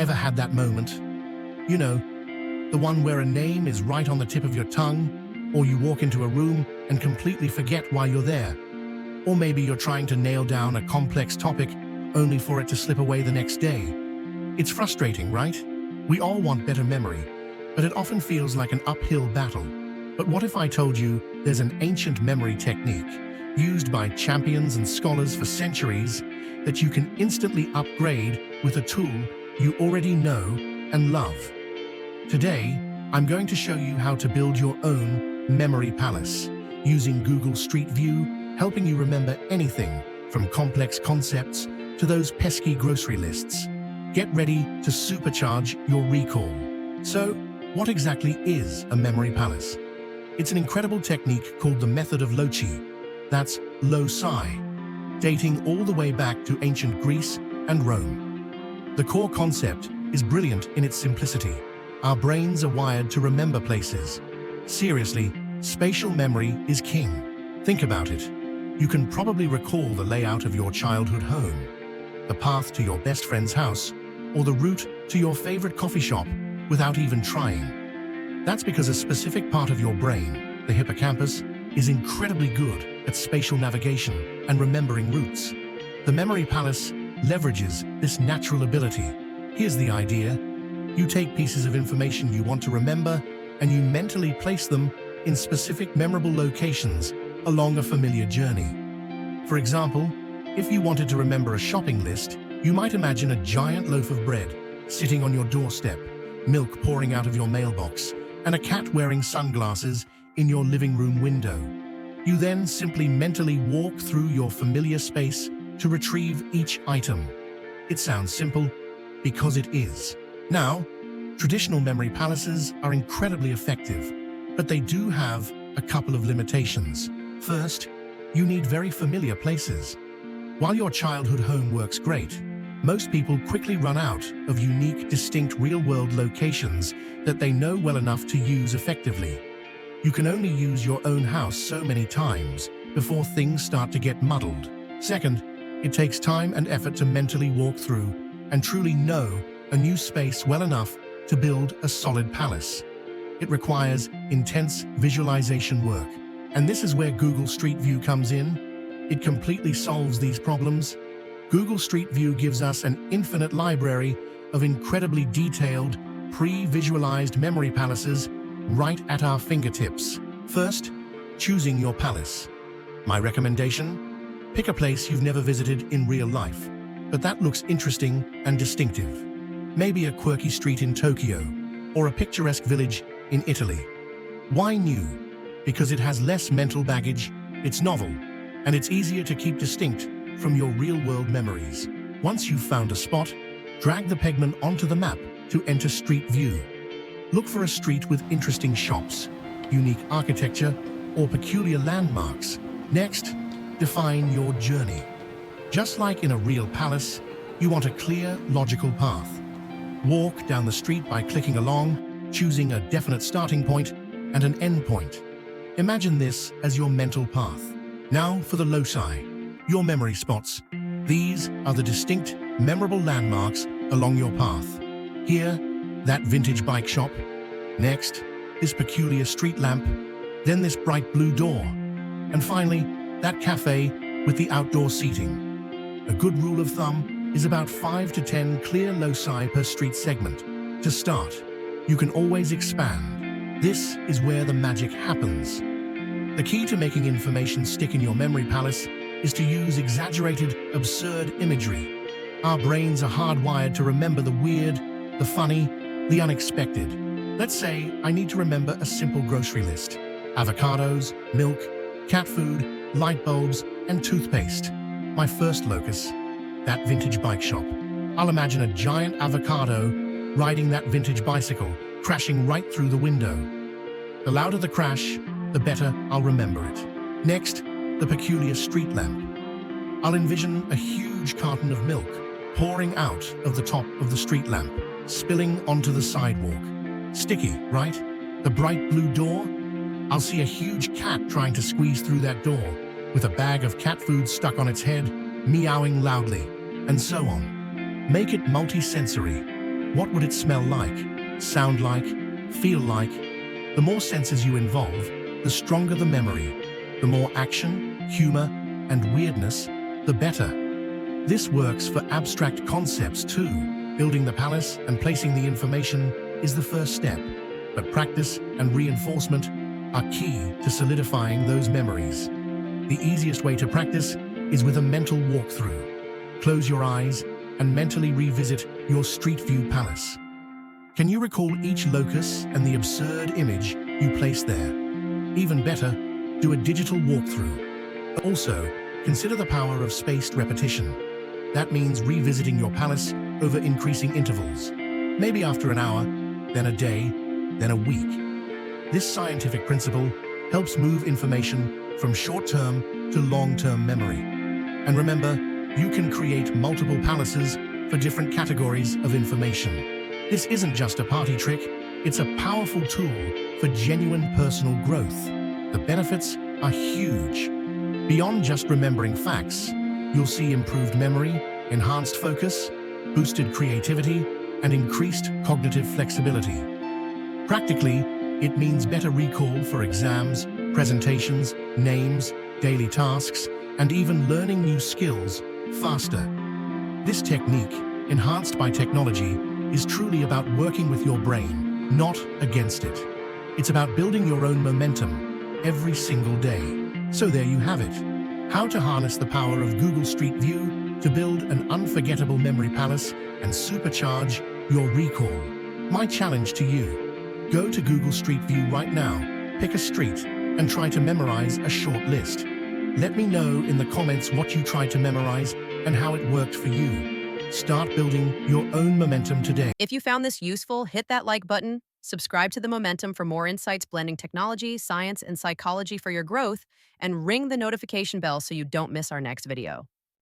Ever had that moment? You know, the one where a name is right on the tip of your tongue, or you walk into a room and completely forget why you're there. Or maybe you're trying to nail down a complex topic only for it to slip away the next day. It's frustrating, right? We all want better memory, but it often feels like an uphill battle. But what if I told you there's an ancient memory technique used by champions and scholars for centuries that you can instantly upgrade with a tool you already know and love? Today, I'm going to show you how to build your own memory palace using Google Street View, helping you remember anything from complex concepts to those pesky grocery lists. Get ready to supercharge your recall. So, what exactly is a memory palace? It's an incredible technique called the method of Loci. That's loci, dating all the way back to ancient Greece and Rome. The core concept is brilliant in its simplicity. Our brains are wired to remember places. Seriously, spatial memory is king. Think about it. You can probably recall the layout of your childhood home, the path to your best friend's house, or the route to your favorite coffee shop without even trying. That's because a specific part of your brain, the hippocampus, is incredibly good at spatial navigation and remembering routes. The memory palace leverages this natural ability. Here's the idea. You take pieces of information you want to remember and you mentally place them in specific memorable locations along a familiar journey. For example, if you wanted to remember a shopping list, you might imagine a giant loaf of bread sitting on your doorstep, milk pouring out of your mailbox, and a cat wearing sunglasses in your living room window. You then simply mentally walk through your familiar space to retrieve each item. It sounds simple because it is. Now, traditional memory palaces are incredibly effective, but they do have a couple of limitations. First, you need very familiar places. While your childhood home works great, most people quickly run out of unique, distinct real-world locations that they know well enough to use effectively. You can only use your own house so many times before things start to get muddled. Second, it takes time and effort to mentally walk through and truly know a new space well enough to build a solid palace. It requires intense visualization work, and this is where Google Street View comes in. It completely solves these problems. Google Street View gives us an infinite library of incredibly detailed, pre-visualized memory palaces right at our fingertips. First, choosing your palace. My recommendation? Pick a place you've never visited in real life, but that looks interesting and distinctive. Maybe a quirky street in Tokyo, or a picturesque village in Italy. Why new? Because it has less mental baggage, it's novel, and it's easier to keep distinct from your real-world memories. Once you've found a spot, drag the pegman onto the map to enter Street View. Look for a street with interesting shops, unique architecture, or peculiar landmarks. Next, define your journey. Just like in a real palace, you want a clear, logical path. Walk down the street by clicking along, choosing a definite starting point and an end point. Imagine this as your mental path. Now for the loci, your memory spots. These are the distinct, memorable landmarks along your path. Here, that vintage bike shop. Next, this peculiar street lamp. Then this bright blue door. And finally, that cafe with the outdoor seating. A good rule of thumb is about 5 to 10 clear loci per street segment. To start, you can always expand. This is where the magic happens. The key to making information stick in your memory palace is to use exaggerated, absurd imagery. Our brains are hardwired to remember the weird, the funny, the unexpected. Let's say I need to remember a simple grocery list. Avocados, milk, cat food, light bulbs, and toothpaste. My first locus, that vintage bike shop. I'll imagine a giant avocado riding that vintage bicycle, crashing right through the window. The louder the crash, the better I'll remember it. Next, the peculiar street lamp. I'll envision a huge carton of milk pouring out of the top of the street lamp, spilling onto the sidewalk. Sticky, right? The bright blue door? I'll see a huge cat trying to squeeze through that door, with a bag of cat food stuck on its head, meowing loudly, and so on. Make it multi-sensory. What would it smell like, sound like, feel like? The more senses you involve, the stronger the memory. The more action, humor, and weirdness, the better. This works for abstract concepts too. Building the palace and placing the information is the first step, but practice and reinforcement are key to solidifying those memories. The easiest way to practice is with a mental walkthrough. Close your eyes and mentally revisit your Street View palace. Can you recall each locus and the absurd image you placed there? Even better, do a digital walkthrough. Also, consider the power of spaced repetition. That means revisiting your palace over increasing intervals. Maybe after an hour, then a day, then a week. This scientific principle helps move information from short-term to long-term memory. And remember, you can create multiple palaces for different categories of information. This isn't just a party trick, it's a powerful tool for genuine personal growth. The benefits are huge. Beyond just remembering facts, you'll see improved memory, enhanced focus, boosted creativity, and increased cognitive flexibility. Practically, it means better recall for exams, presentations, names, daily tasks, and even learning new skills faster. This technique, enhanced by technology, is truly about working with your brain, not against it. It's about building your own momentum every single day. So there you have it. How to harness the power of Google Street View to build an unforgettable memory palace and supercharge your recall. My challenge to you: go to Google Street View right now, pick a street, and try to memorize a short list. Let me know in the comments what you tried to memorize and how it worked for you. Start building your own momentum today. If you found this useful, hit that like button, subscribe to The Momentum for more insights blending technology, science, and psychology for your growth, and ring the notification bell so you don't miss our next video.